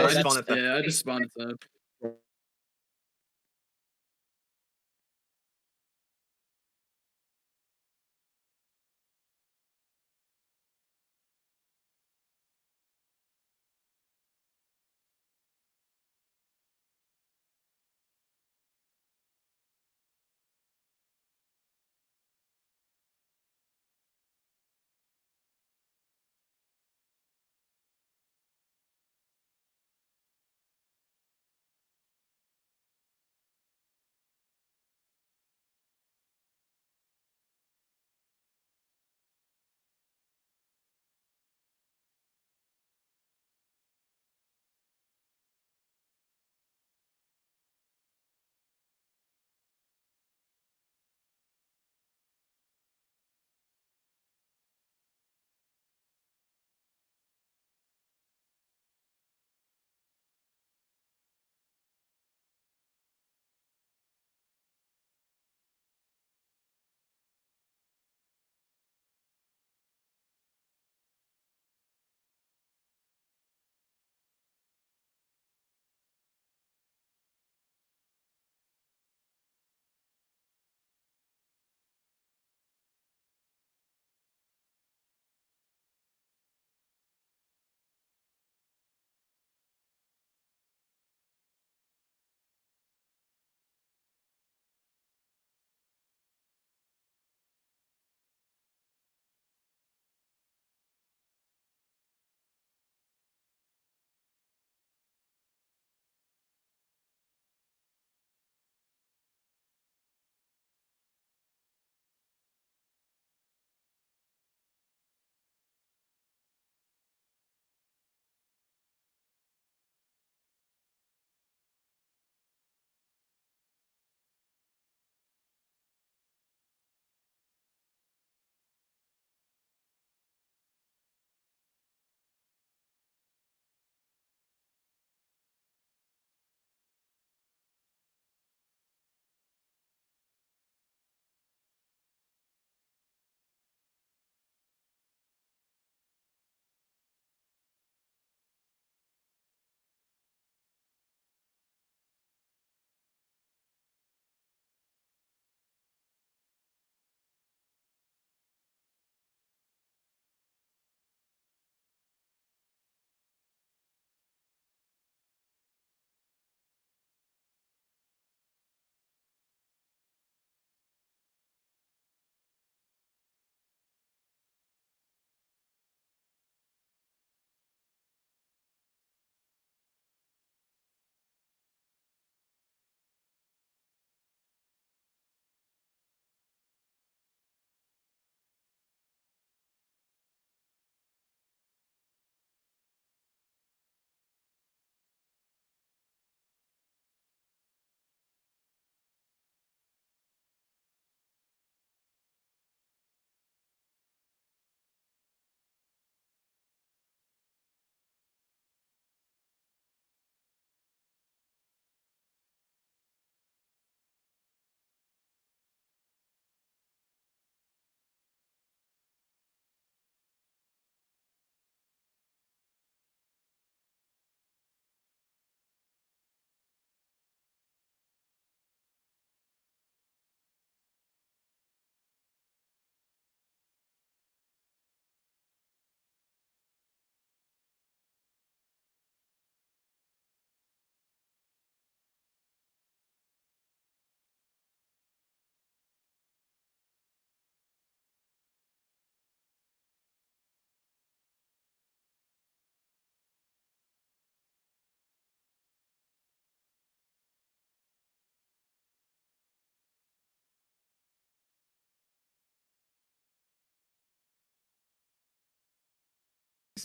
I just spawned it. yeah, I just spawned it up.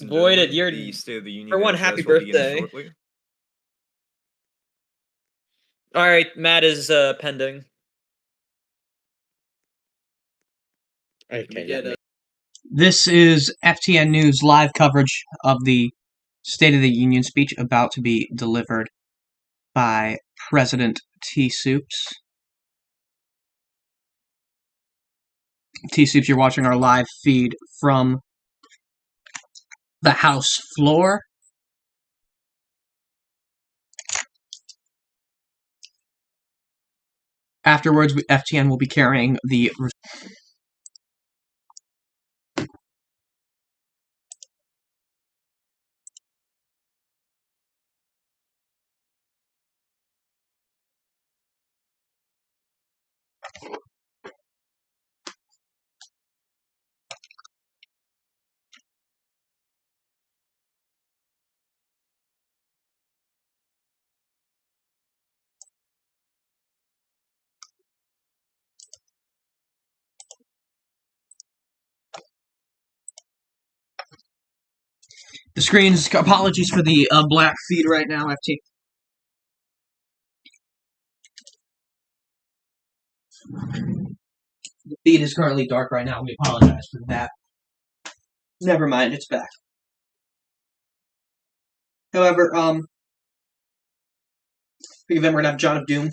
Voided, you're the State of the Union for one, address happy will begin birthday. shortly. All right, Matt is pending. Okay. This is FTN News live coverage of the State of the Union speech about to be delivered by President T. Soups. T. Soups, you're watching our live feed from the House floor. Afterwards, FTN will be carrying the. The screens. Apologies for the black feed right now, FT. The feed is currently dark right now. We apologize for that. Never mind, it's back. However, speaking of them, we're gonna have John of Doom.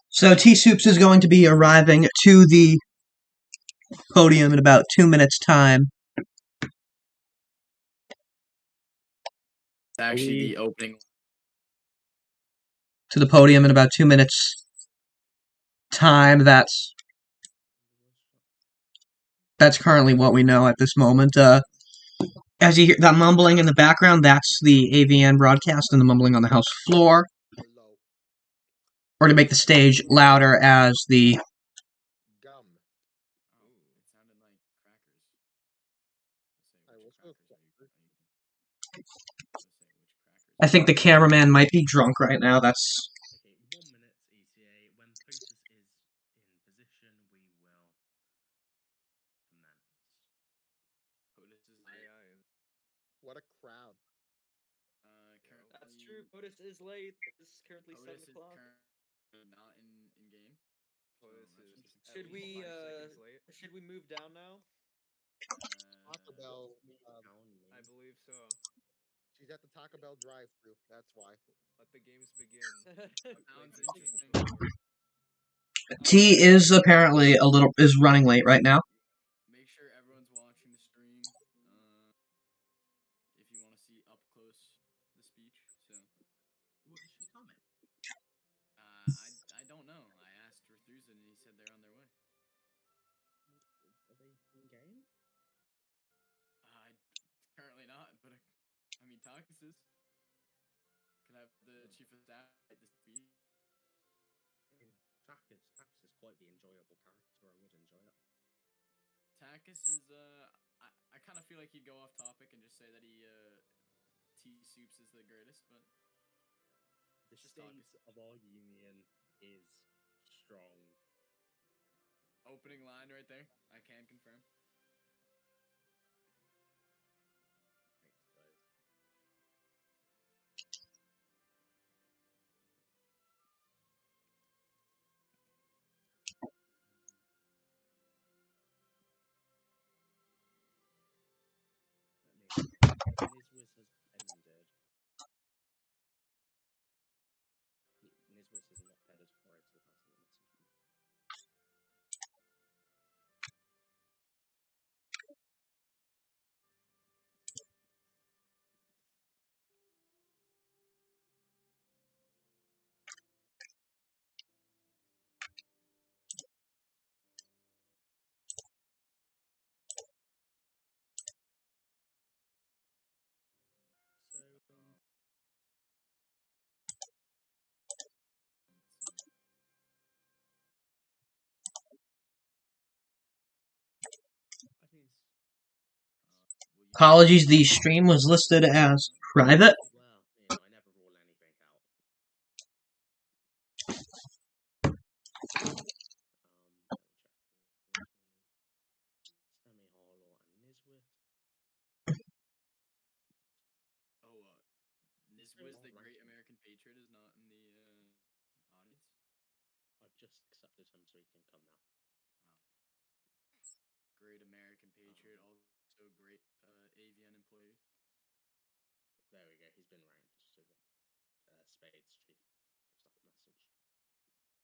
So T Soups is going to be arriving to the podium in about 2 minutes' time. It's actually the opening. To the podium in about 2 minutes' time. That's currently what we know at this moment. As you hear that mumbling in the background, that's the AVN broadcast and the mumbling on the house floor. Or to make the stage louder as the... Gum. Oh, it sounded like crackers. I think the cameraman might be drunk right now. That's... Okay, 1 minute ETA. When POTUS is in position, we will commence. POTUS is what a crowd. That's true. POTUS is late. This is currently 7 o'clock. Not in game. Should we move down now? Taco Bell. I believe so. She's at the Taco Bell drive-thru. That's why. Let the games begin. Sounds interesting. T is apparently is running late right now. Make sure everyone's watching the stream. If you want to see up close the speech. So. What is she coming? I don't know. said they're on their way. Are they in game? Currently not, but I mean, Tarkus is. Can I have the chief of staff at this speed? Takis is quite the enjoyable character. I would enjoy it. Takis is I kind of feel like he'd go off topic and just say that he T-Soups is the greatest, but the just state of our union is strong. Opening line right there. I can confirm. Thanks, guys. Nizwiz has ended. Nizwiz has not headed for it to the person that messaged me. Apologies, the stream was listed as private. Well, I never rule anything out. Semi Harlow and Nizwiz. Nizwiz, the great American patriot, is not in the audience. I've just accepted him so he can come now. Great American patriot, also great AVN employee. There we go. He's been ranked to Spades chief. Looks like a message.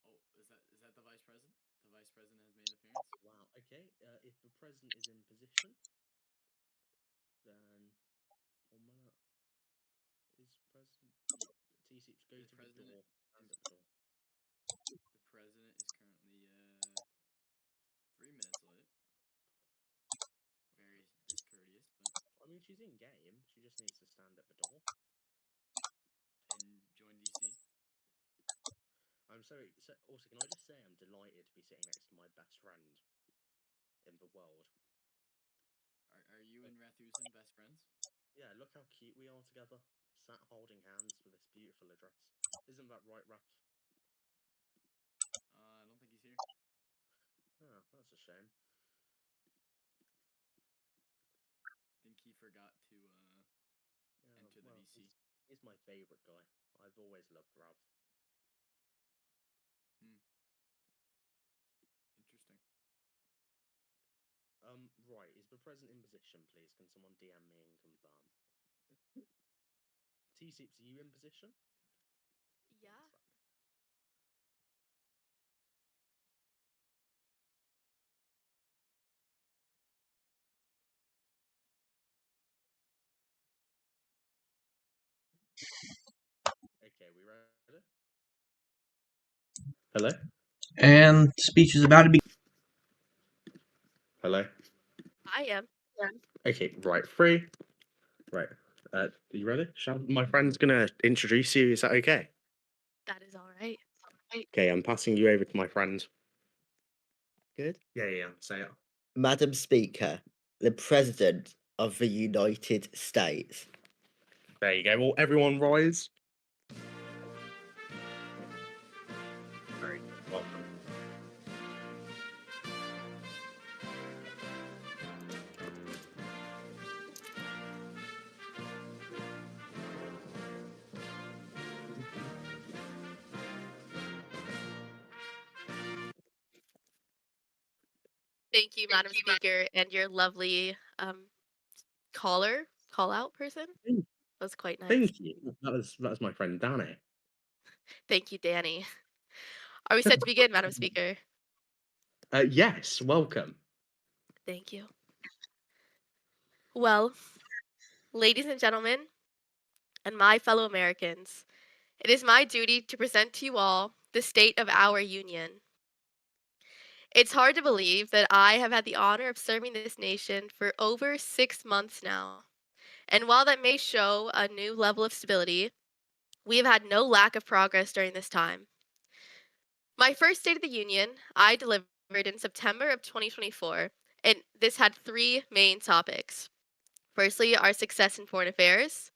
Oh, is that the vice president? The vice president has made an appearance. Wow. Okay. If the president is in position, then 1 minute. Is president T-Soups go to the door? Stand at the door. The president is currently 3 minutes late. Very discourteous, but I mean, she's in game. She just needs to stand at the door and join VC. I'm sorry. So, also, can I just say I'm delighted to be sitting next to my best friend in the world. Are you and Rathusen best friends? Yeah, look how cute we are together, sat holding hands for this beautiful address. Isn't that right, Raph? I don't think he's here. Oh, that's a shame. I think he forgot to enter the VC. He's my favorite guy. I've always loved Rav. Interesting. Right, is the president in position, please? Can someone DM me and confirm? T-Soups, are you in position? Yeah. Okay, we ready? Hello? And speech is about to be. Hello? I am. Okay, right, 3. Right. Are you ready? My friend's gonna introduce you. Is that okay? That is all right. Okay, I'm passing you over to my friend. Good. Yeah. Say it. Madam Speaker, the President of the United States. There you go. Well, everyone rise. Very welcome. Thank you, Madam Speaker, and your lovely call out person. That was quite nice. Thank you. That was my friend Danny. Thank you, Danny. Are we set to begin, Madam Speaker? Yes, welcome. Thank you. Well, ladies and gentlemen, and my fellow Americans, it is my duty to present to you all the state of our union. It's hard to believe that I have had the honor of serving this nation for over 6 months now. And while that may show a new level of stability, we have had no lack of progress during this time. My first State of the Union, I delivered in September of 2024, and this had 3 main topics. Firstly, our success in foreign affairs,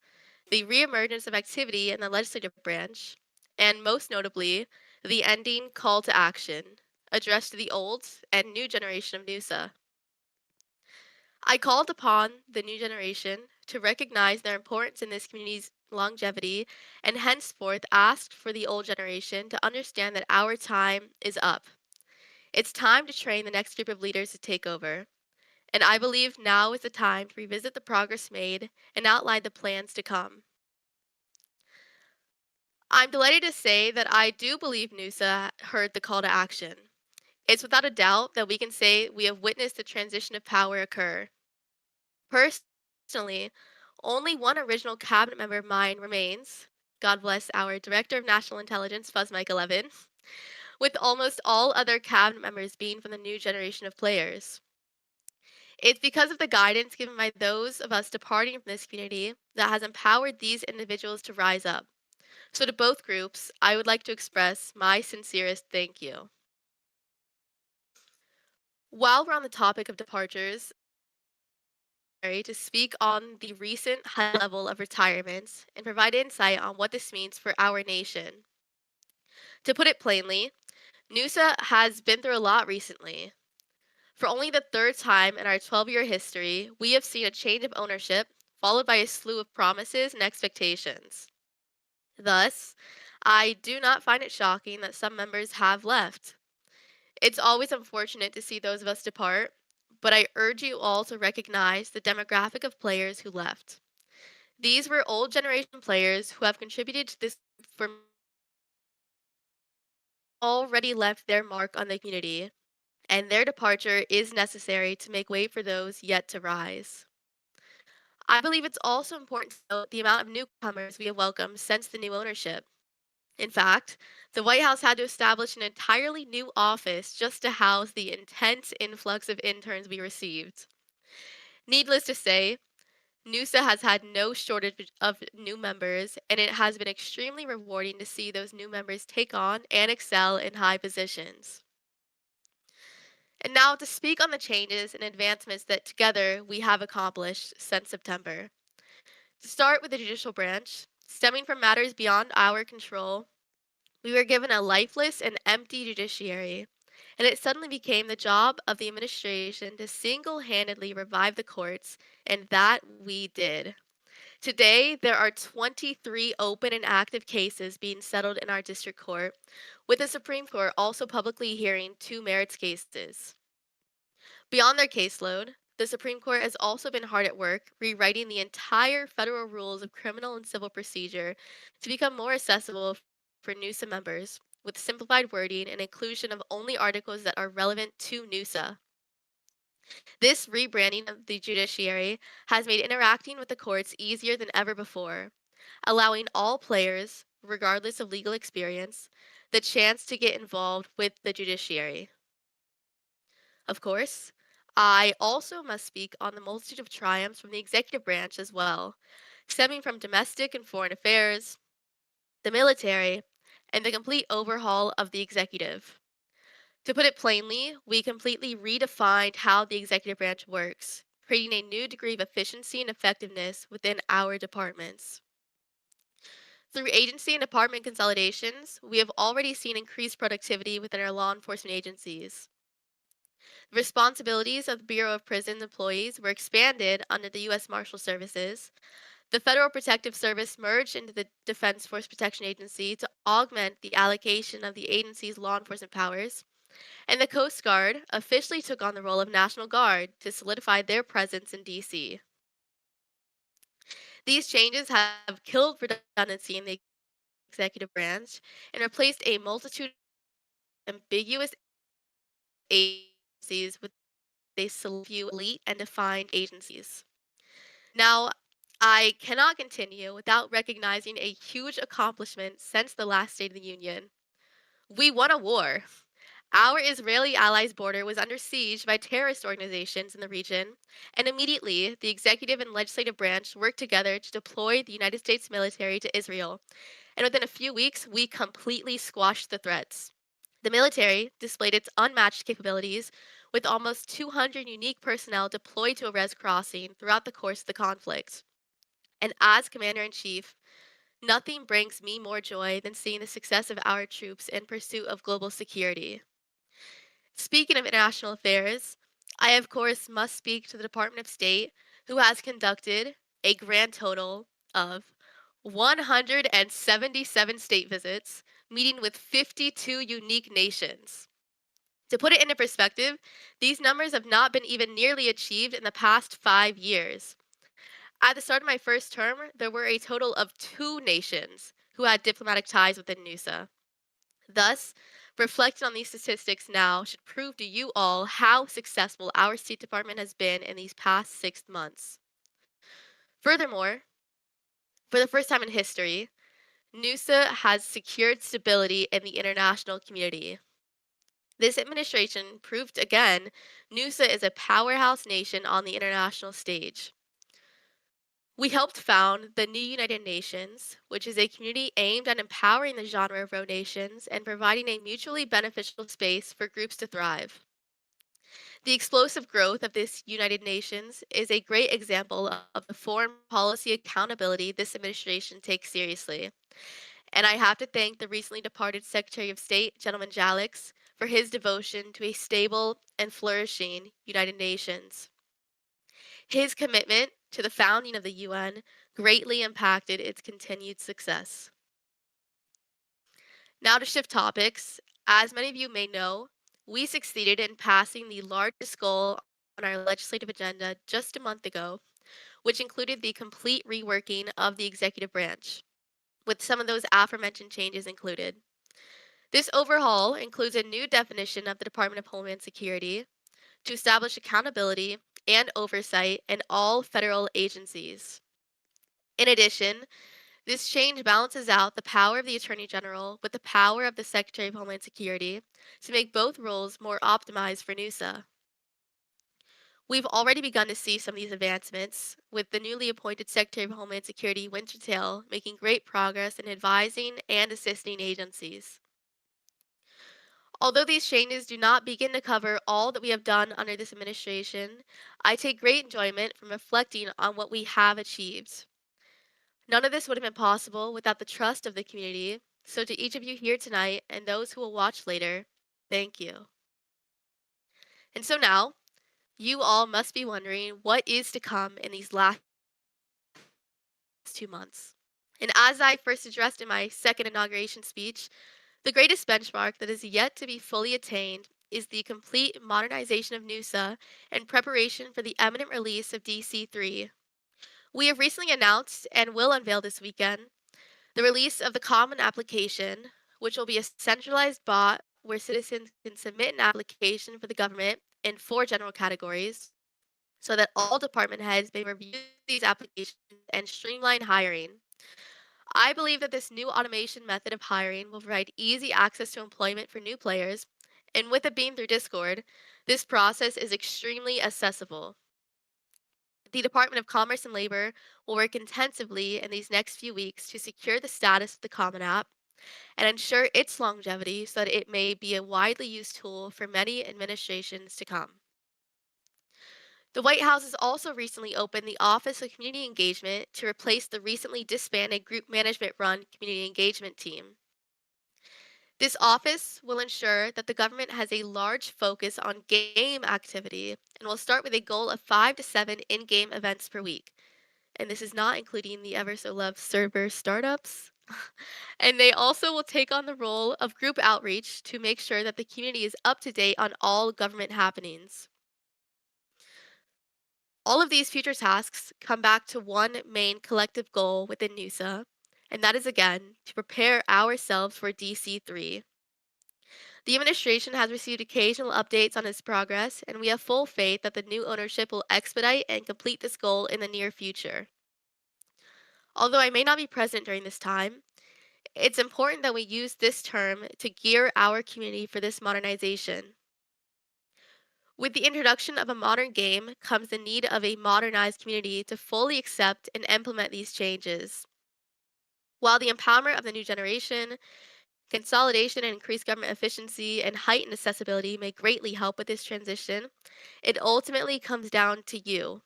the reemergence of activity in the legislative branch, and most notably, the ending call to action, addressed to the old and new generation of NUSA. I called upon the new generation to recognize their importance in this community's longevity and henceforth asked for the old generation to understand that our time is up. It's time to train the next group of leaders to take over. And I believe now is the time to revisit the progress made and outline the plans to come. I'm delighted to say that I do believe NUSA heard the call to action. It's without a doubt that we can say we have witnessed the transition of power occur. Personally, only one original cabinet member of mine remains. God bless our Director of National Intelligence, Fuzz Mike 11, with almost all other cabinet members being from the new generation of players. It's because of the guidance given by those of us departing from this community that has empowered these individuals to rise up. So, to both groups, I would like to express my sincerest thank you. While we're on the topic of departures, to speak on the recent high level of retirements and provide insight on what this means for our nation. To put it plainly, NUSA has been through a lot recently. For only the 3rd time in our 12-year history, we have seen a change of ownership, followed by a slew of promises and expectations. Thus, I do not find it shocking that some members have left. It's always unfortunate to see those of us depart, but I urge you all to recognize the demographic of players who left. These were old generation players who have contributed to this for already left their mark on the community, and their departure is necessary to make way for those yet to rise. I believe it's also important to note the amount of newcomers we have welcomed since the new ownership. In fact, the White House had to establish an entirely new office just to house the intense influx of interns we received. Needless to say, NUSA has had no shortage of new members, and it has been extremely rewarding to see those new members take on and excel in high positions. And now to speak on the changes and advancements that together we have accomplished since September. To start with the judicial branch, stemming from matters beyond our control, we were given a lifeless and empty judiciary, and it suddenly became the job of the administration to single-handedly revive the courts, and that we did. Today, there are 23 open and active cases being settled in our district court, with the Supreme Court also publicly hearing 2 merits cases. Beyond their caseload, the Supreme Court has also been hard at work rewriting the entire federal rules of criminal and civil procedure to become more accessible for NUSA members, with simplified wording and inclusion of only articles that are relevant to NUSA. This rebranding of the judiciary has made interacting with the courts easier than ever before, allowing all players, regardless of legal experience, the chance to get involved with the judiciary. Of course, I also must speak on the multitude of triumphs from the executive branch as well, stemming from domestic and foreign affairs, the military, and the complete overhaul of the executive. To put it plainly, we completely redefined how the executive branch works, creating a new degree of efficiency and effectiveness within our departments. Through agency and department consolidations, we have already seen increased productivity within our law enforcement agencies. The responsibilities of the Bureau of Prisons employees were expanded under the U.S. Marshal Services. The Federal Protective Service merged into the Defense Force Protection Agency to augment the allocation of the agency's law enforcement powers, and the Coast Guard officially took on the role of National Guard to solidify their presence in D.C. These changes have killed redundancy in the executive branch and replaced a multitude of ambiguous agencies with a few elite and defined agencies. Now, I cannot continue without recognizing a huge accomplishment since the last State of the Union. We won a war. Our Israeli allies' border was under siege by terrorist organizations in the region, and immediately the executive and legislative branch worked together to deploy the United States military to Israel. And within a few weeks, we completely squashed the threats. The military displayed its unmatched capabilities with almost 200 unique personnel deployed to Erez Crossing throughout the course of the conflict. And as Commander in Chief, nothing brings me more joy than seeing the success of our troops in pursuit of global security. Speaking of international affairs, I of course must speak to the Department of State, who has conducted a grand total of 177 state visits, meeting with 52 unique nations. To put it into perspective, these numbers have not been even nearly achieved in the past 5 years. At the start of my first term, there were a total of 2 nations who had diplomatic ties within NUSA. Thus, reflecting on these statistics now should prove to you all how successful our State Department has been in these past 6 months. Furthermore, for the first time in history, NUSA has secured stability in the international community. This administration proved again NUSA is a powerhouse nation on the international stage. We helped found the new United Nations, which is a community aimed at empowering the genre of row nations and providing a mutually beneficial space for groups to thrive. The explosive growth of this United Nations is a great example of the foreign policy accountability this administration takes seriously. And I have to thank the recently departed Secretary of State, Gentleman Jalix, for his devotion to a stable and flourishing United Nations. His commitment to the founding of the UN greatly impacted its continued success. Now to shift topics, as many of you may know, we succeeded in passing the largest goal on our legislative agenda just a month ago, which included the complete reworking of the executive branch, with some of those aforementioned changes included. This overhaul includes a new definition of the Department of Homeland Security to establish accountability and oversight in all federal agencies. In addition, this change balances out the power of the Attorney General with the power of the Secretary of Homeland Security to make both roles more optimized for NUSA. We've already begun to see some of these advancements, with the newly appointed Secretary of Homeland Security, Wintertail, making great progress in advising and assisting agencies. Although these changes do not begin to cover all that we have done under this administration, I take great enjoyment from reflecting on what we have achieved. None of this would have been possible without the trust of the community, so to each of you here tonight and those who will watch later, thank you. And so now, you all must be wondering what is to come in these last 2 months. And as I first addressed in my second inauguration speech, the greatest benchmark that is yet to be fully attained is the complete modernization of NUSA and preparation for the imminent release of DC-3. We have recently announced and will unveil this weekend the release of the Common Application, which will be a centralized bot where citizens can submit an application for the government in 4 general categories so that all department heads may review these applications and streamline hiring. I believe that this new automation method of hiring will provide easy access to employment for new players, and with it being through Discord, this process is extremely accessible. The Department of Commerce and Labor will work intensively in these next few weeks to secure the status of the Common App and ensure its longevity so that it may be a widely used tool for many administrations to come. The White House has also recently opened the Office of Community Engagement to replace the recently disbanded Group Management run Community Engagement team. This office will ensure that the government has a large focus on game activity and will start with a goal of 5 to 7 in-game events per week. And this is not including the ever so loved server startups. And they also will take on the role of group outreach to make sure that the community is up to date on all government happenings. All of these future tasks come back to one main collective goal within NUSA, and that is again to prepare ourselves for DC-3. The administration has received occasional updates on its progress, and we have full faith that the new ownership will expedite and complete this goal in the near future. Although I may not be present during this time, it's important that we use this term to gear our community for this modernization. With the introduction of a modern game comes the need of a modernized community to fully accept and implement these changes. While the empowerment of the new generation, consolidation and increased government efficiency, and heightened accessibility may greatly help with this transition, it ultimately comes down to you,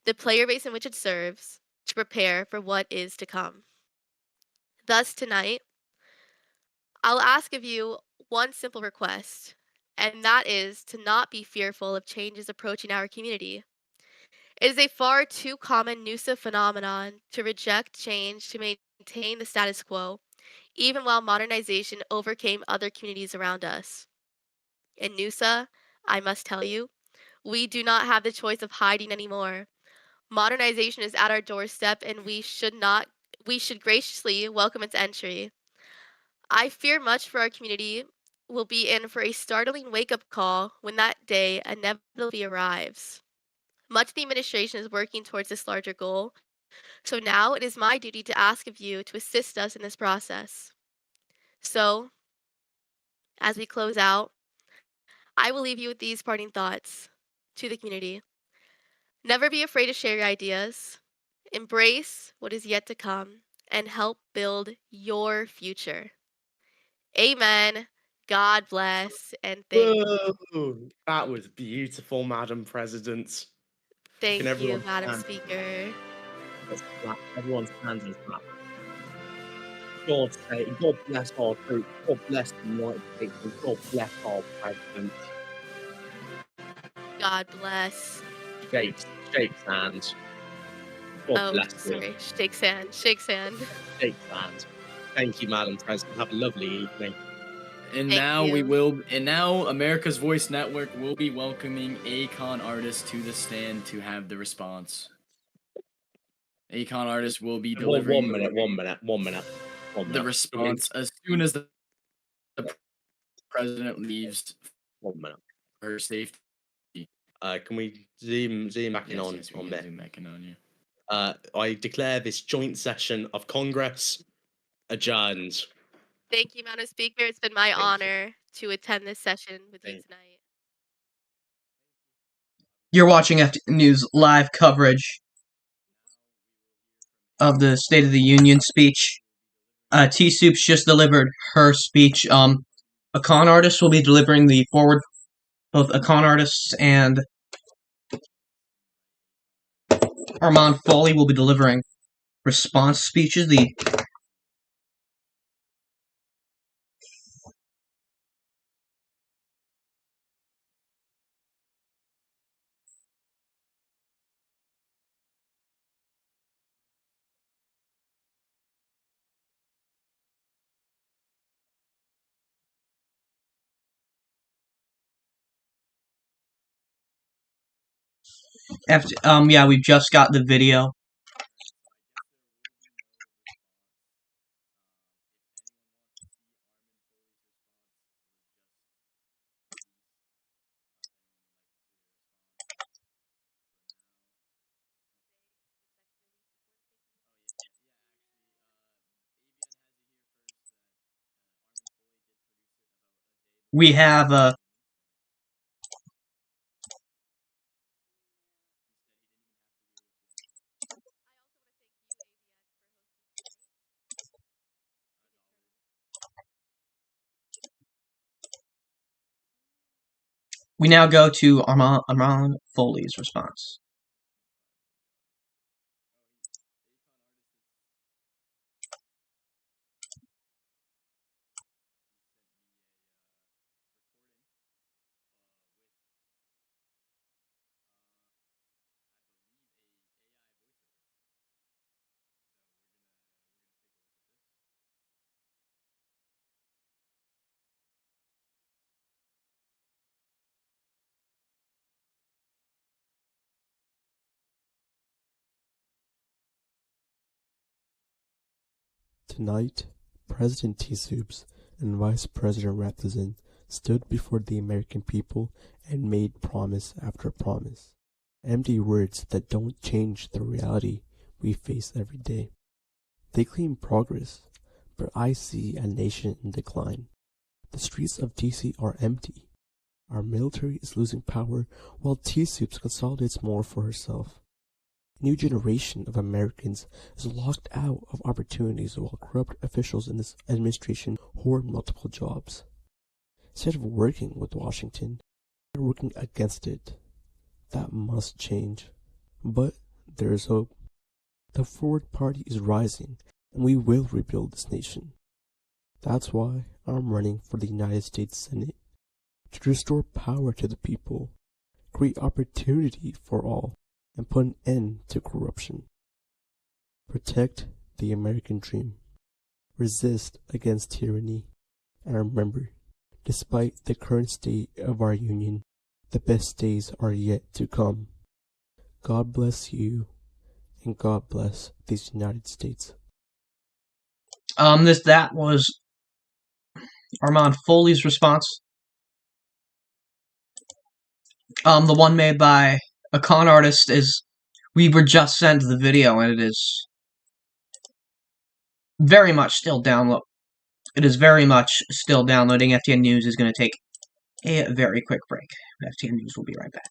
the player base in which it serves, to prepare for what is to come. Thus, tonight, I'll ask of you one simple request, and that is to not be fearful of changes approaching our community. It is a far too common Noosa phenomenon to reject change to maintain the status quo, even while modernization overcame other communities around us. In Noosa, I must tell you, we do not have the choice of hiding anymore. Modernization is at our doorstep, and we should graciously welcome its entry. I fear much for our community will be in for a startling wake-up call when that day inevitably arrives. Much of the administration is working towards this larger goal, so now it is my duty to ask of you to assist us in this process. So, as we close out, I will leave you with these parting thoughts to the community. Never be afraid to share your ideas, embrace what is yet to come, and help build your future. Amen. God bless, and thank Whoa, that was beautiful, Madam President. you, everyone Madam stand? Speaker. Let's clap. Everyone stands and clap. God bless our troops. God bless the United States. And God bless our president. God bless. Shakes hands. God bless you. Sorry. Shakes hand. Shakes hands. Thank you, Madam President. Have a lovely evening. And Thank now America's Voice Network will be welcoming A-Con Artist to the stand to have the response. A-Con Artist will be delivering One minute. the response as soon as the president leaves 1 minute. for her safety. Can we zoom back in on there? Zoom back in on you. I declare this joint session of Congress adjourned. Thank you, Madam Speaker. It's been my honor to attend this session with you tonight. You're watching FT News live coverage of the State of the Union speech. T-Soups just delivered her speech. A con artist will be delivering the forward. Both a con artist and Armand Foley will be delivering response speeches. Yeah, we've just got the video. We have we now go to Armand Foley's response. Tonight, President T-Soups and Vice President Rathazin stood before the American people and made promise after promise. Empty words that don't change the reality we face every day. They claim progress, but I see a nation in decline. The streets of DC are empty. Our military is losing power while T-Soups consolidates more for herself. A new generation of Americans is locked out of opportunities while corrupt officials in this administration hoard multiple jobs. Instead of working with Washington, they're working against it. That must change. But there is hope. The Forward Party is rising, and we will rebuild this nation. That's why I'm running for the United States Senate, to restore power to the people, create opportunity for all, and put an end to corruption. Protect the American dream. Resist against tyranny. And remember, despite the current state of our union, the best days are yet to come. God bless you, and God bless these United States. That was Armand Foley's response. The one made by a con artist we were just sent the video, and it is very much still It is very much still downloading. FTN News is going to take a very quick break. FTN News will be right back.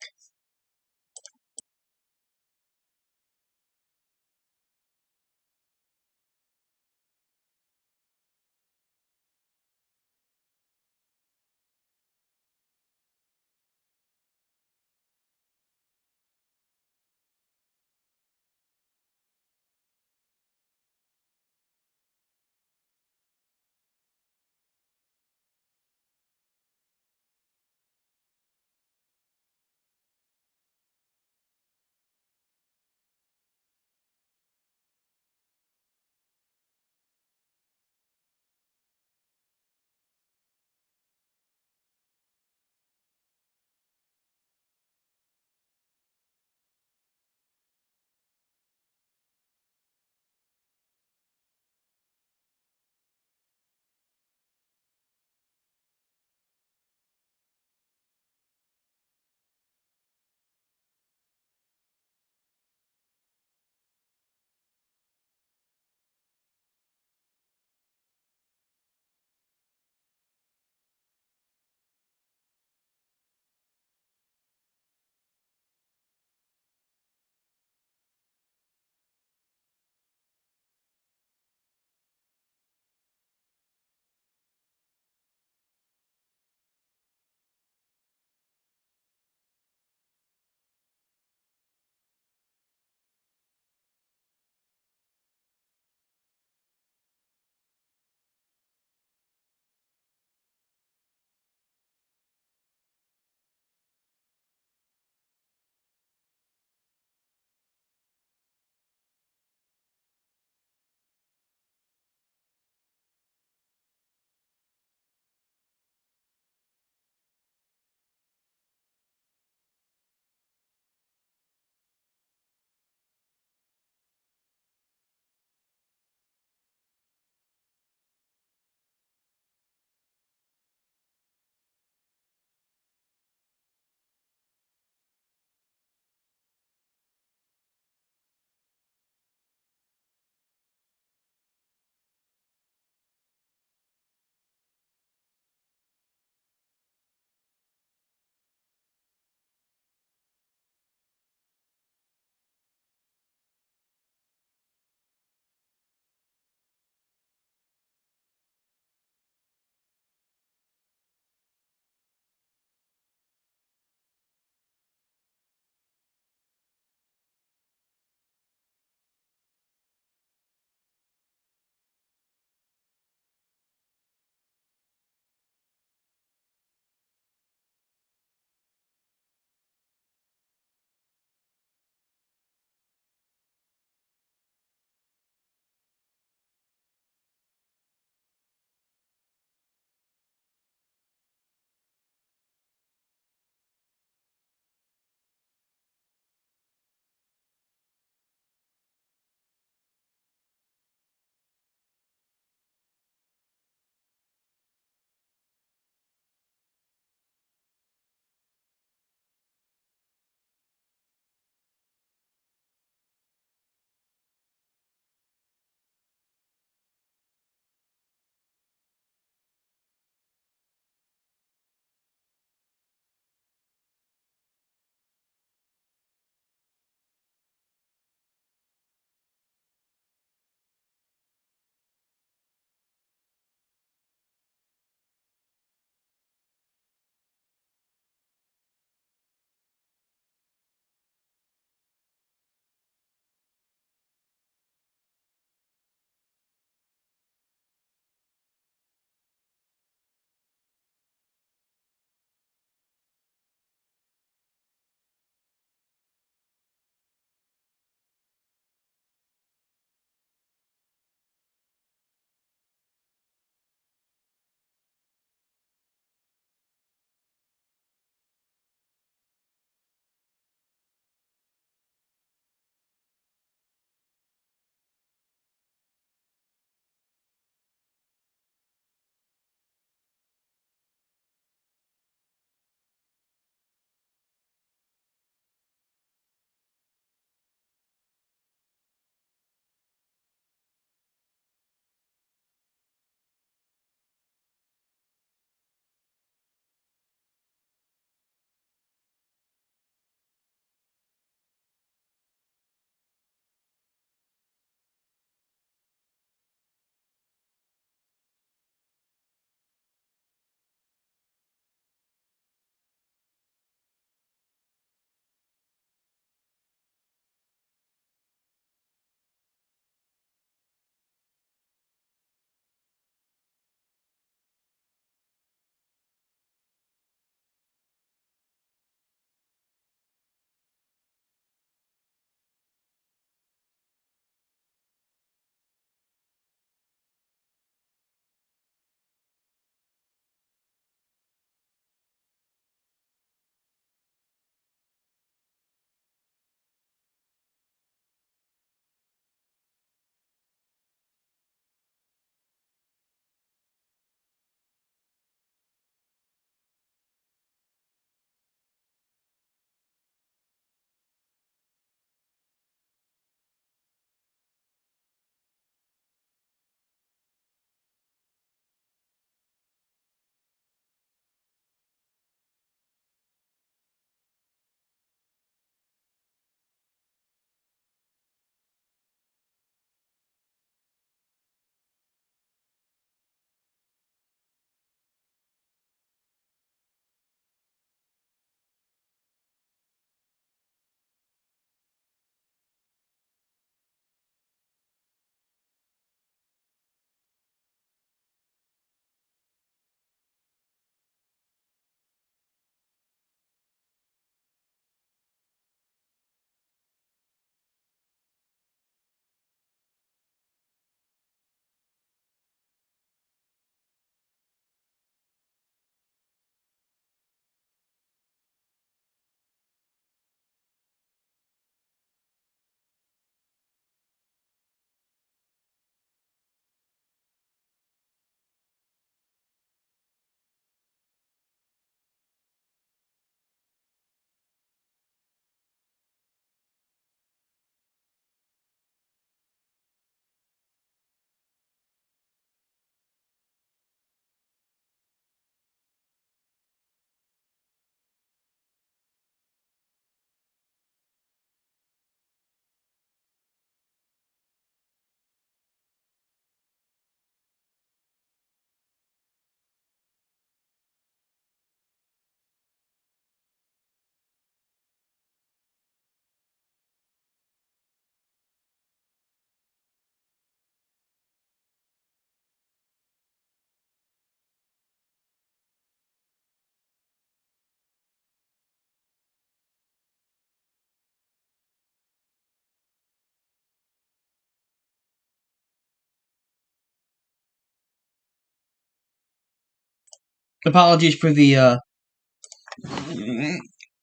Apologies for the,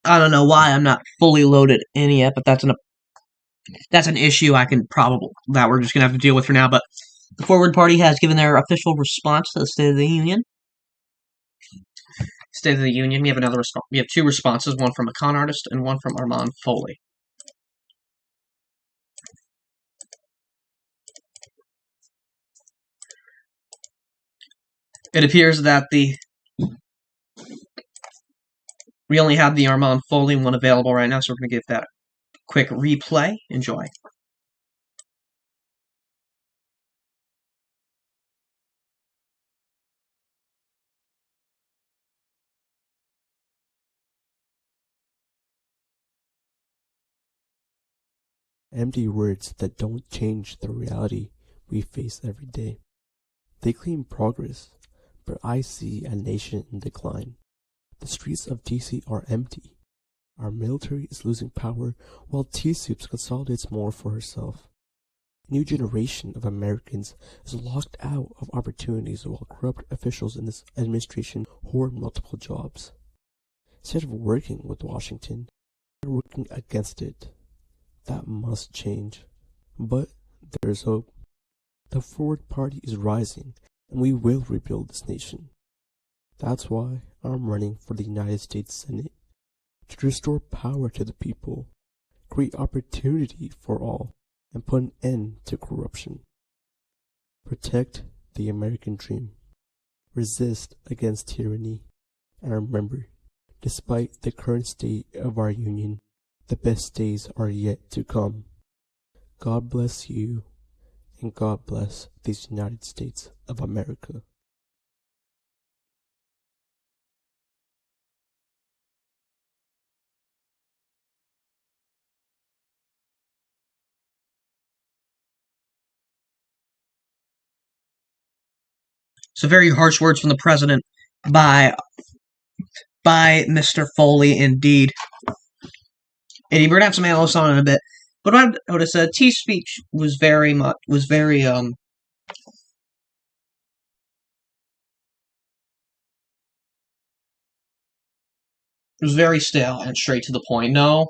I don't know why I'm not fully loaded in yet, but that's an issue that we're just gonna have to deal with for now. But the Forward Party has given their official response to the State of the Union. State of the Union. We have two responses, one from a con artist and one from Armand Foley. It appears that we only have the Armand Foley one available right now, so we're going to give that a quick replay. Enjoy. Empty words that don't change the reality we face every day. They claim progress, but I see a nation in decline. The streets of DC are empty. Our military is losing power while T-Soups consolidates more for herself. A new generation of Americans is locked out of opportunities while corrupt officials in this administration hoard multiple jobs. Instead of working with Washington, they're working against it. That must change. But there's hope. The Forward Party is rising, and we will rebuild this nation. That's why I'm running for the United States Senate, to restore power to the people, create opportunity for all, and put an end to corruption. Protect the American dream. Resist against tyranny. And remember, despite the current state of our union, the best days are yet to come. God bless you, and God bless these United States of America. So very harsh words from the president by Mr. Foley, indeed. And we're gonna have some analysts on in a bit. But what I noticed, T's speech was very stale and straight to the point. No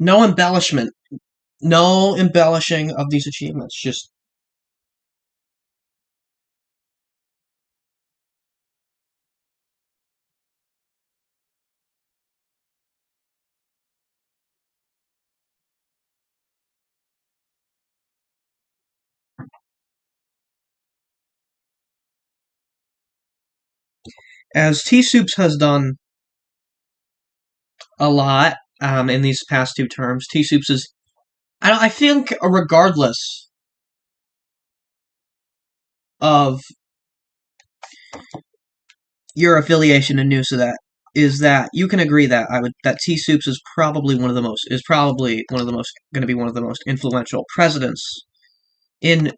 embellishment, no embellishing of these achievements. Just as T-Soups has done a lot in these past two terms. T-Soups is, I think, regardless of your affiliation to Noosa, that you can agree that T-Soups is probably one of the most influential presidents in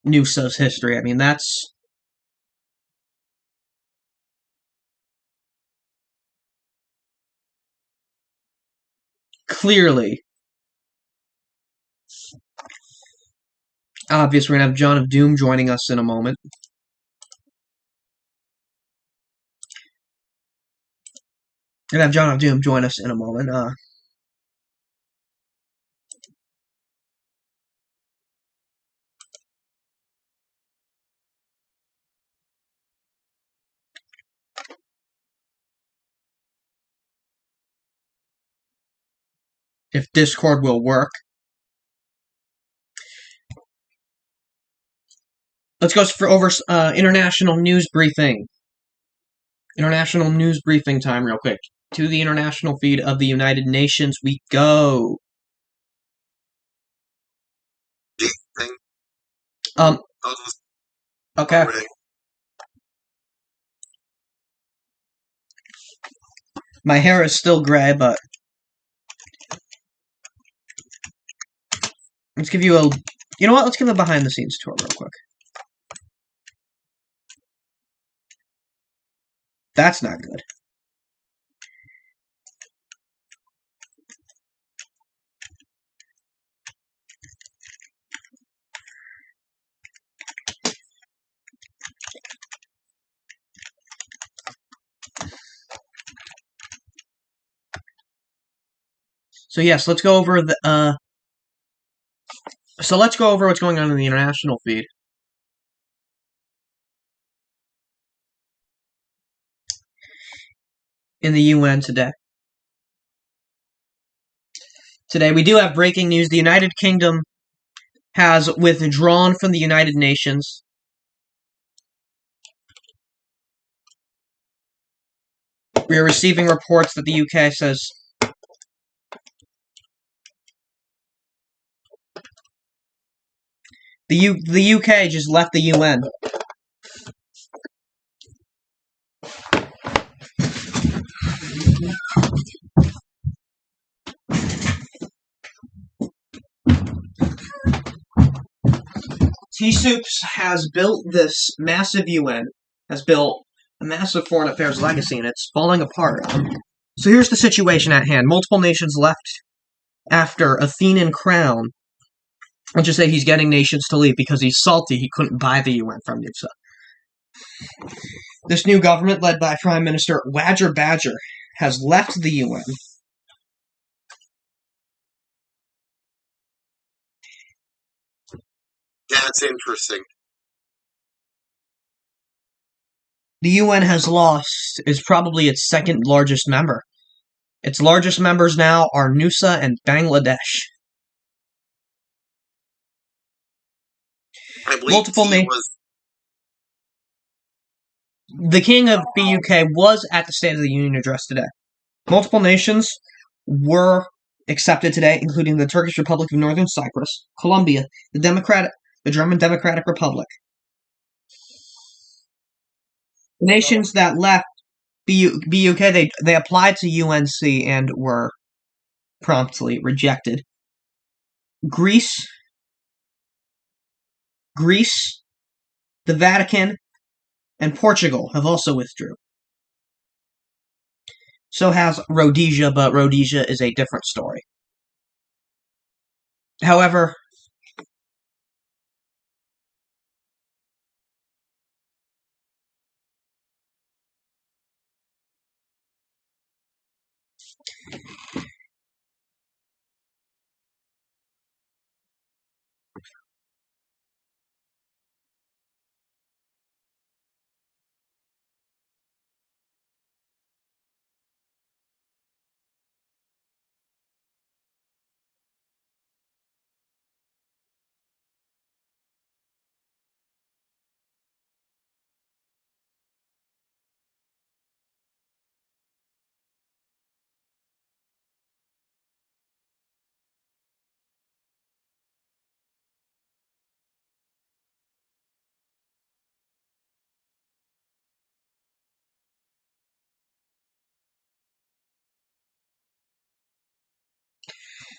Noosa's history. I mean, that's clearly obvious. We're gonna have John of Doom joining us in a moment. We're gonna have John of Doom join us in a moment. If Discord will work. Let's go over international news briefing. International news briefing time, real quick. To the international feed of the United Nations we go. Okay. My hair is still gray, but let's give you a. You know what? Let's give a behind the scenes tour real quick. That's not good. So yes, let's go over the So let's go over what's going on in the international feed. In the UN today. Today we do have breaking news. The United Kingdom has withdrawn from the United Nations. We are receiving reports that the UK says the UK just left the UN. T-Soups has built this massive UN, has built a massive foreign affairs legacy, and it's falling apart. So here's the situation at hand. Multiple nations left after Athenian Crown. I'll just say he's getting nations to leave because he's salty he couldn't buy the UN from Noosa. This new government, led by Prime Minister Wadger Badger, has left the UN. That's interesting. The UN has lost is probably its second largest member. Its largest members now are Noosa and Bangladesh. I believe The King of BUK was at the State of the Union address today. Multiple nations were accepted today, including the Turkish Republic of Northern Cyprus, Colombia, the German Democratic Republic. The nations that left BUK, they applied to UNC and were promptly rejected. Greece, the Vatican, and Portugal have also withdrew. So has Rhodesia, but Rhodesia is a different story. However,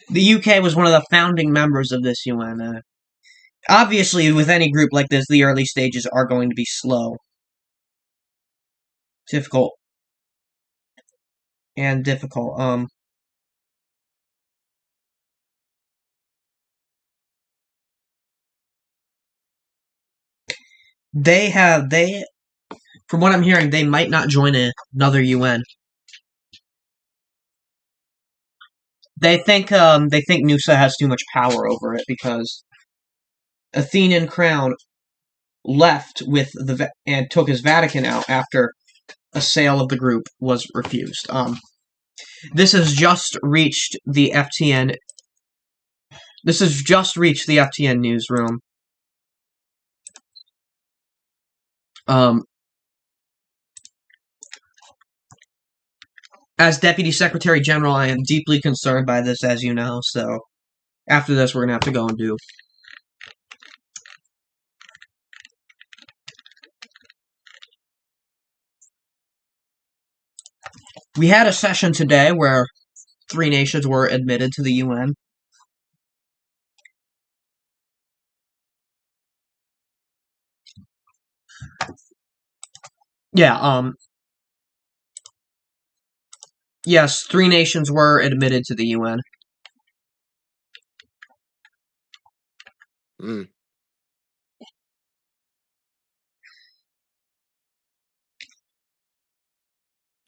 the UK was one of the founding members of this UN. Obviously, with any group like this, the early stages are going to be slow, difficult. From what I'm hearing, they might not join another UN. They think Noosa has too much power over it because Athenian Crown left and took his Vatican out after a sale of the group was refused. This has just reached the FTN. This has just reached the FTN newsroom. As Deputy Secretary General, I am deeply concerned by this, as you know, so after this, we're going to have to go and do. We had a session today where 3 nations were admitted to the UN. Yeah, yes, 3 nations were admitted to the UN.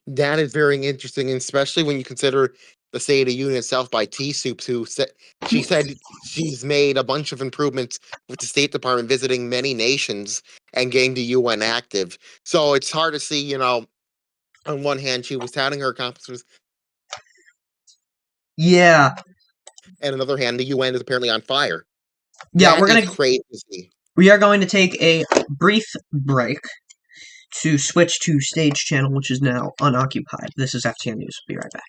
That is very interesting, especially when you consider the State of the Union itself by T Soups, who said she's made a bunch of improvements with the State Department visiting many nations and getting the UN active. So it's hard to see, on one hand, she was touting her accomplishments, Yeah. and on the other hand, the UN is apparently on fire. Yeah, That is crazy. We are going to take a brief break to switch to Stage Channel, which is now unoccupied. This is FTN News. Be right back.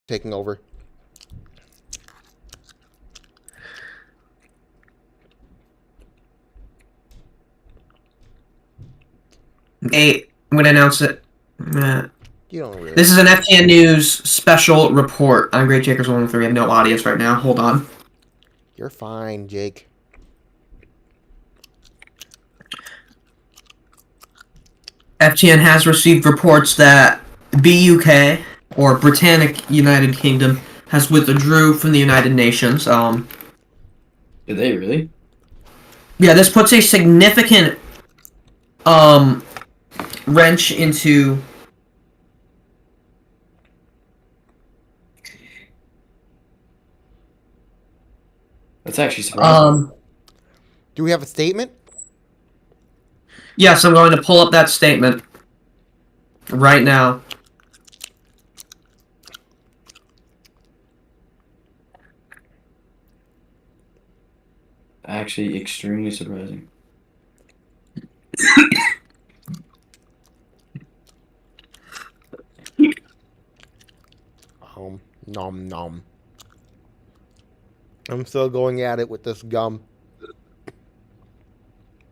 Taking over. Hey, I'm going to announce it. You don't really. This is an FTN News special report. I'm Great Jakers 113. We have no audience right now. Hold on. You're fine, Jake. FTN has received reports that BUK, or Britannic United Kingdom, has withdrew from the United Nations. Did they really? Yeah, this puts a significant wrench into That's actually surprising. Do we have a statement? Yes, I'm going to pull up that statement right now. Actually, extremely surprising. Nom nom. I'm still going at it with this gum.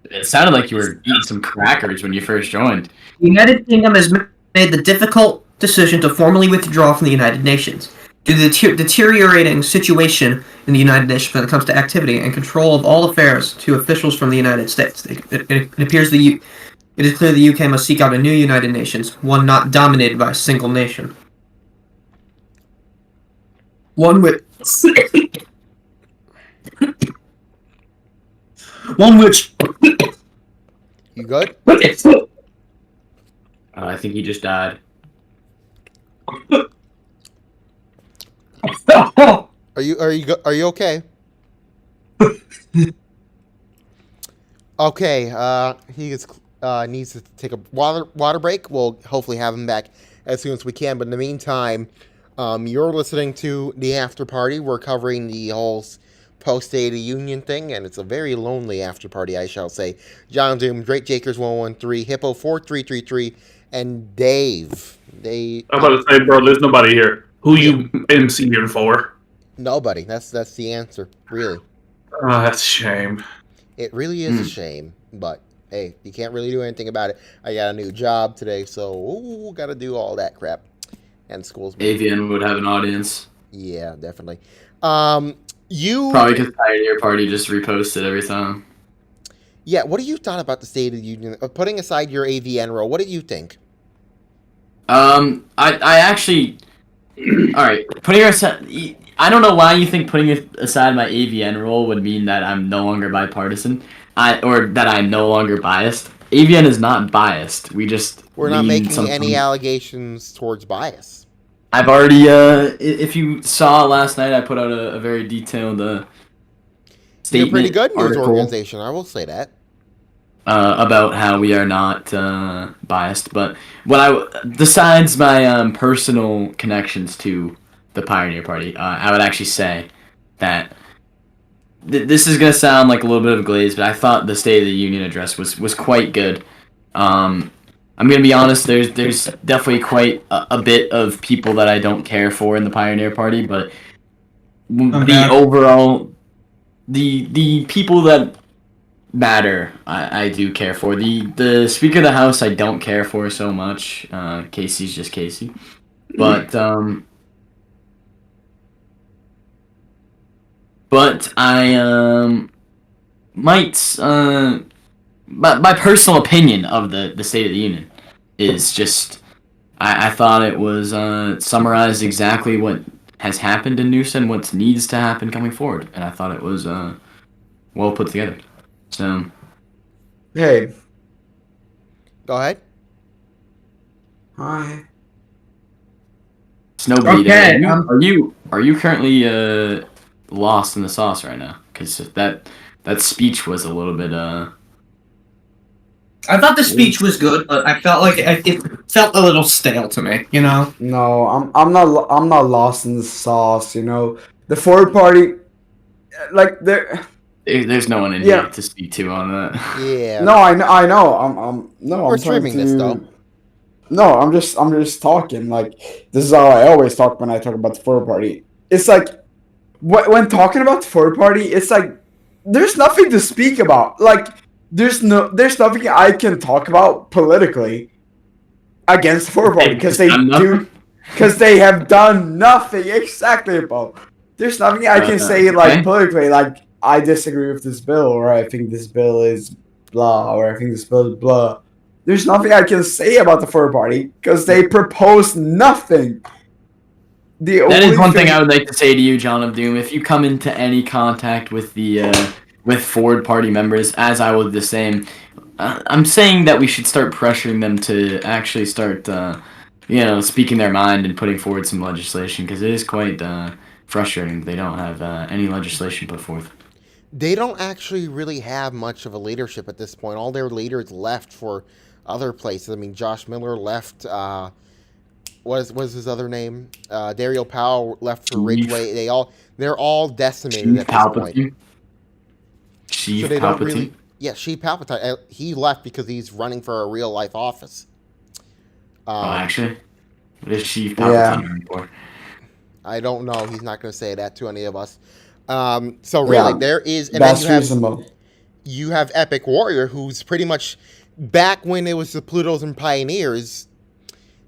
It sounded like you were eating some crackers when you first joined. The United Kingdom has made the difficult decision to formally withdraw from the United Nations due to the deteriorating situation in the United Nations when it comes to activity and control of all affairs to officials from the United States. It appears it is clear the UK must seek out a new United Nations, one not dominated by a single nation. One which You good? I think he just died. Are you okay? Okay, he needs to take a water break. We'll hopefully have him back as soon as we can. But in the meantime, you're listening to the after party. We're covering the whole post-State of the Union thing, and it's a very lonely after party, I shall say. John Doom, Great Jakers 113, Hippo 4333, and Dave. I'm about to say, bro, there's nobody here. Who you MCing for? Nobody. That's the answer, really. Oh, that's a shame. It really is a shame, but hey, you can't really do anything about it. I got a new job today, so got to do all that crap. And school's AVN would have an audience. Yeah, definitely. You probably because Pioneer Party just reposted every time. Yeah, what do you thought about the State of the Union? Putting aside your AVN role, what did you think? I actually, all right, putting aside, I don't know why you think putting aside my AVN role would mean that I'm no longer bipartisan, or that I'm no longer biased. AVN is not biased. We're not making any allegations towards bias. I've already if you saw last night, I put out a very detailed You're statement a pretty good news article organization, I will say that. about how we are not biased. But besides my personal connections to the Pioneer Party, I would actually say that this is gonna sound like a little bit of a glaze, but I thought the State of the Union address was quite good. I'm gonna be honest. There's definitely quite a bit of people that I don't care for in the Pioneer Party, but the overall the people that matter, I do care for. The Speaker of the House I don't care for so much. Casey's just Casey, but I might my personal opinion of the State of the Union is just I thought it was summarized exactly what has happened in Noosa and what needs to happen coming forward, and I thought it was well put together. So Hey. Go ahead. Hi. Snowbleed, Okay, are you currently lost in the sauce right now? Because that speech was a little bit I thought the speech was good, but I felt like it felt a little stale to me. You know. No, I'm not lost in the sauce. You know, the Forward Party, like there's no one in Yeah. here to speak to on that. Yeah. No, I know. We're I'm trying streaming this, though. No, I'm just talking. Like, this is how I always talk when I talk about the Forward Party. It's like when talking about the Forward Party, it's like there's nothing to speak about. Like, there's nothing I can talk about politically against the Forward Party because they have done nothing. Exactly, Bo. There's nothing I can say like politically. Like, I disagree with this bill, or I think this bill is blah, or I think this bill is blah. There's nothing I can say about the Forward Party because they propose nothing. That is one thing I would like to say to you, John of Doom. If you come into any contact with the with Forward Party members, as I would the same, I'm saying that we should start pressuring them to actually start, speaking their mind and putting forward some legislation, because it is quite frustrating that they don't have any legislation put forth. They don't actually really have much of a leadership at this point. All their leaders left for other places. I mean, Josh Miller left. What was his other name? Dario Powell left for Ridgeway. They're all decimated at this point. Chief So they don't really. Palpatine. Yeah, Chief Palpatine. He left because he's running for a real life office. Actually, what is Chief Palpatine running for? I don't know. He's not going to say that to any of us. So really, there is, and that's then reasonable. You have Epic Warrior, who's pretty much back when it was the Plutos and Pioneers.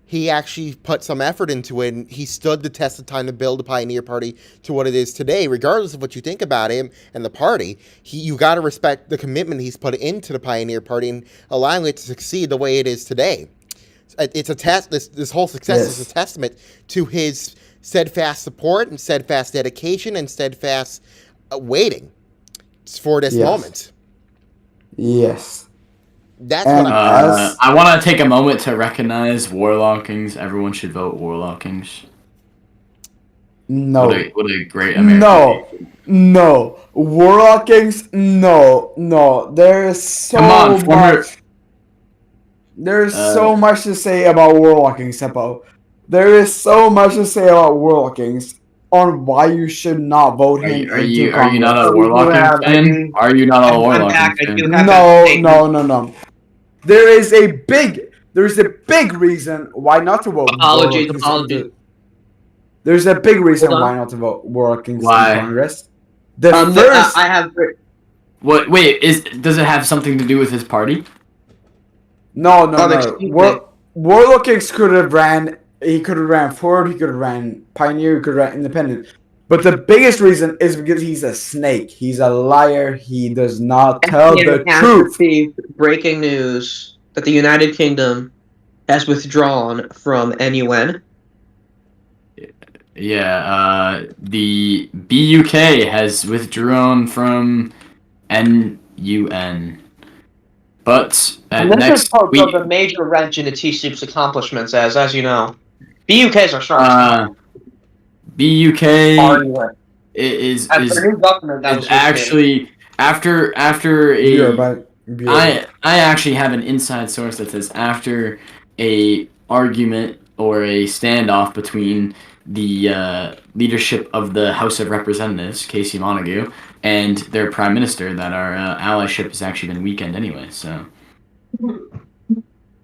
He actually put some effort into it, and he stood the test of time to build the Pioneer Party to what it is today. Regardless of what you think about him and the party, you got to respect the commitment he's put into the Pioneer Party and allowing it to succeed the way it is today. It's a test. This whole success is a testament to his steadfast support and steadfast dedication and steadfast waiting for this moment. Yes. That's what I want to take a moment to recognize Warlockings. Everyone should vote Warlockings. No. What a great American. No. Warlockings, no. There is so much. There's so much to say about Warlockings, Seppo. There is so much to say about Warlockings on why you should not vote him. Are you not a Warlockings fan? Are you not a Warlockings fan? No. There's a big reason why not to vote. Apologies. There's a big reason why not to vote Warlockings in Congress. I have. What? Wait, does it have something to do with his party? No. Warlockings could have ran. He could have ran Forward. He could have ran Pioneer. He could have ran Independent. But the biggest reason is because he's a snake. He's a liar. He does not tell the truth. Breaking news that the United Kingdom has withdrawn from NUN. Yeah, the BUK has withdrawn from NUN. But and this is part of a major wrench into T-Soup's accomplishments, as you know. BUK is our strongest. BUK Argument. is As the new governor, that was his actually after You're a about- I actually have an inside source that says after a argument or a standoff between the leadership of the House of Representatives, Casey Montague, and their prime minister, that our allyship has actually been weakened anyway. So, and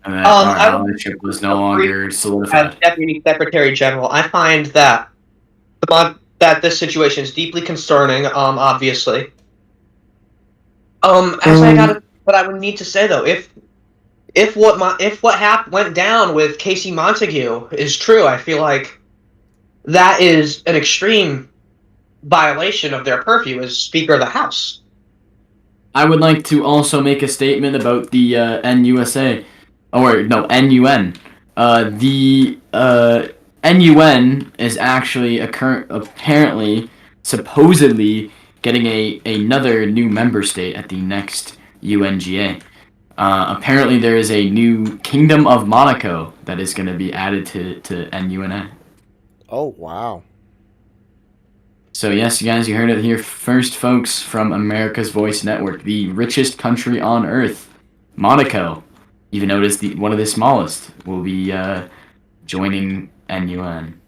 that our allyship was no longer solidified. As Deputy Secretary General, I find that that this situation is deeply concerning. Obviously. But I would need to say though, if what went down with Casey Montague is true, I feel like that is an extreme violation of their purview as Speaker of the House. I would like to also make a statement about the NUSA, or no, NUN. The NUN is actually apparently, supposedly getting another new member state at the next UNGA. Apparently, there is a new Kingdom of Monaco that is going to be added to NUNA. Oh, wow. So yes, you guys, you heard it here first, folks, from America's Voice Network, the richest country on Earth, Monaco. Even notice one of the smallest will be joining NUN.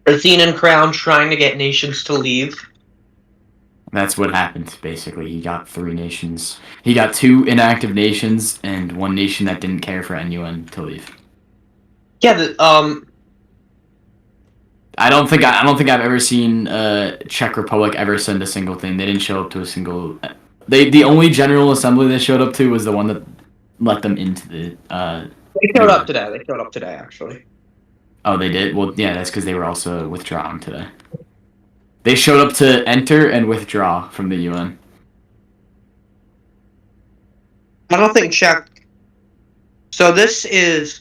Zenon Crown trying to get nations to leave. That's what happened, basically. He got 3 nations. He got 2 inactive nations and 1 nation that didn't care for NUN to leave. Yeah, I don't think I've ever seen Czech Republic ever send a single thing. They didn't show up to a single. The only General Assembly they showed up to was the one that let them into the. They showed up today. They showed up today, actually. Oh, they did? Well, yeah, that's because they were also withdrawing today. They showed up to enter and withdraw from the UN. I don't think Czech. So this is.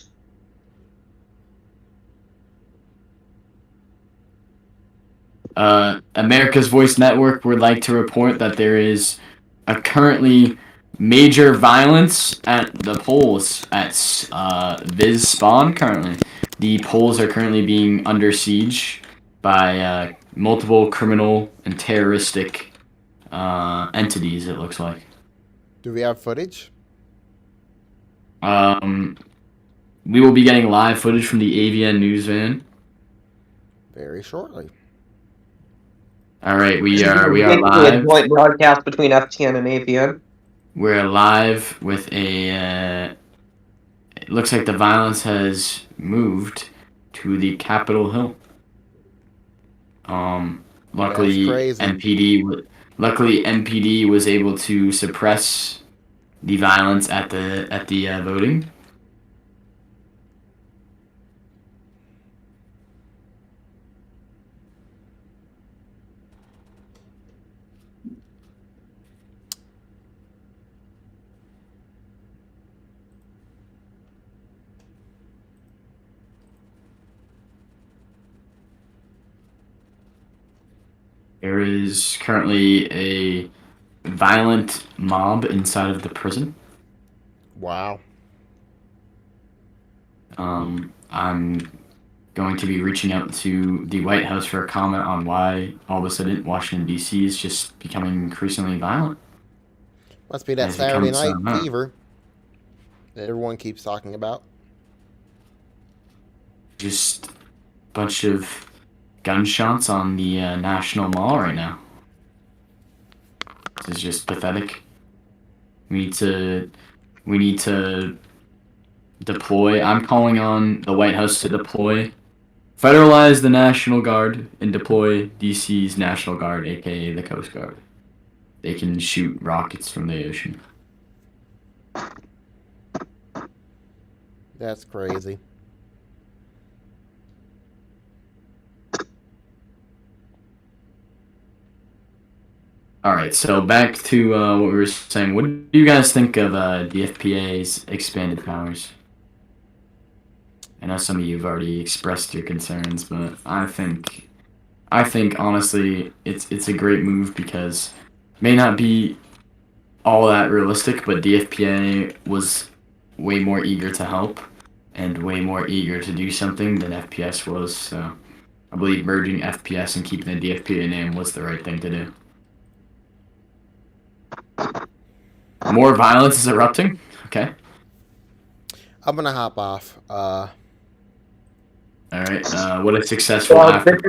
America's Voice Network would like to report that there is a currently major violence at the polls at Viz Spawn currently. The polls are currently being under siege by multiple criminal and terroristic entities, it looks like. Do we have footage? We will be getting live footage from the AVN news van Very shortly. All right, we are live. A joint broadcast between FTN and AVN. We're live with a. It looks like the violence has moved to the Capitol Hill. Luckily MPD was able to suppress the violence at the voting. There is currently a violent mob inside of the prison. Wow. I'm going to be reaching out to the White House for a comment on why all of a sudden Washington, D.C. is just becoming increasingly violent. Must be that As it Saturday comes, night fever that everyone keeps talking about. Just a bunch of gunshots on the National Mall right now. This is just pathetic. We need to deploy. I'm calling on the White House to deploy, federalize the National Guard, and deploy DC's National Guard, aka the Coast Guard. They can shoot rockets from the ocean. That's crazy. Alright, so back to what we were saying. What do you guys think of DFPA's expanded powers? I know some of you have already expressed your concerns, but I think honestly it's a great move because it may not be all that realistic, but DFPA was way more eager to help and way more eager to do something than FPS was. So I believe merging FPS and keeping the DFPA name was the right thing to do. More violence is erupting. Okay. I'm gonna hop off. All right. What a successful Well, after thank you